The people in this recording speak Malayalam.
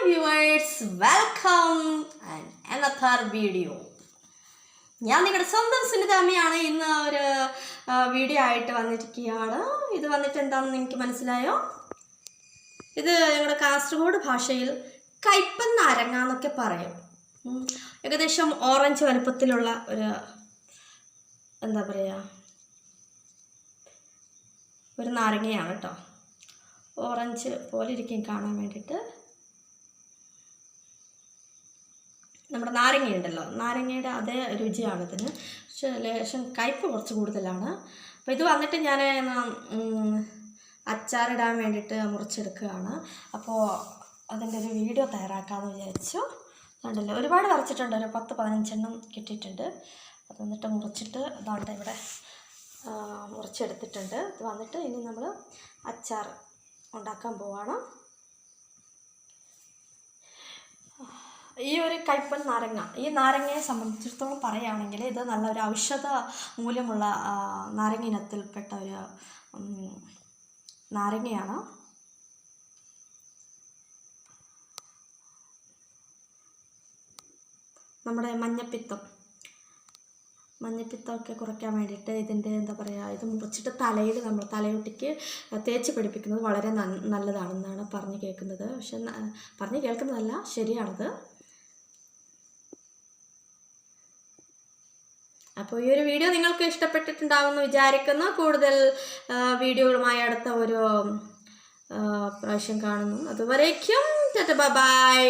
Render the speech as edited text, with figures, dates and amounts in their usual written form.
viewers, welcome and another video. ഞാൻ നിങ്ങളുടെ സ്വന്തം സുനിതാമ്മയാണ്. ഇന്ന് ഒരു വീഡിയോ ആയിട്ട് വന്നിരിക്കുകയാണ്. ഇത് വന്നിട്ട് എന്താണെന്ന് നിങ്ങൾക്ക് മനസ്സിലായോ? ഇത് ഞങ്ങളുടെ കാസർഗോഡ് ഭാഷയിൽ കയ്പൻ നാരങ്ങ എന്നൊക്കെ പറയും. ഏകദേശം ഓറഞ്ച് വലുപ്പത്തിലുള്ള ഒരു എന്താ പറയുക, ഒരു നാരങ്ങയാണ് കേട്ടോ. ഓറഞ്ച് പോലെ ഇരിക്കും കാണാൻ വേണ്ടിയിട്ട്. നമ്മുടെ നാരങ്ങയുണ്ടല്ലോ, നാരങ്ങയുടെ അതേ രുചിയാണ് ഇതിന്, പക്ഷേ ലേശം കയ്പ്പ് കുറച്ച് കൂടുതലാണ്. അപ്പോൾ ഇത് വന്നിട്ട് ഞാൻ അച്ചാറിടാൻ വേണ്ടിയിട്ട് മുറിച്ചെടുക്കുകയാണ്. അപ്പോൾ അതിൻ്റെ ഒരു വീഡിയോ തയ്യാറാക്കാമെന്ന് വിചാരിച്ചു. കണ്ടല്ലോ, ഒരുപാട് വരച്ചിട്ടുണ്ട്, ഒരു 10-15 കിട്ടിയിട്ടുണ്ട്. അത് വന്നിട്ട് മുറിച്ചിട്ട് അതാണ്ട് ഇവിടെ മുറിച്ചെടുത്തിട്ടുണ്ട്. ഇത് വന്നിട്ട് ഇനി നമ്മൾ അച്ചാർ ഉണ്ടാക്കാൻ പോവാണ്. ഈ ഒരു കയ്പൻ നാരങ്ങ, ഈ നാരങ്ങയെ സംബന്ധിച്ചിടത്തോളം പറയുകയാണെങ്കിൽ ഇത് നല്ലൊരു ഔഷധ മൂല്യമുള്ള നാരങ്ങ ഇനത്തിൽപ്പെട്ട ഒരു നാരങ്ങയാണ്. നമ്മുടെ മഞ്ഞപ്പിത്തമൊക്കെ കുറയ്ക്കാൻ വേണ്ടിയിട്ട് ഇതിൻ്റെ എന്താ പറയുക, ഇത് മുറിച്ചിട്ട് തലയിൽ നമ്മൾ തലയൊട്ടിക്ക് തേച്ച് പിടിപ്പിക്കുന്നത് വളരെ നല്ലതാണെന്നാണ് പറഞ്ഞു കേൾക്കുന്നത്. പക്ഷെ പറഞ്ഞു കേൾക്കുന്നതല്ല, ശരിയാണത്. അപ്പോൾ ഈ ഒരു വീഡിയോ നിങ്ങൾക്ക് ഇഷ്ടപ്പെട്ടിട്ടുണ്ടാവുമെന്ന് വിചാരിക്കുന്നു. കൂടുതൽ വീഡിയോകളുമായി അടുത്ത ഒരു പ്രാവശ്യം കാണുന്നു. അതുവരേക്കും ബൈ.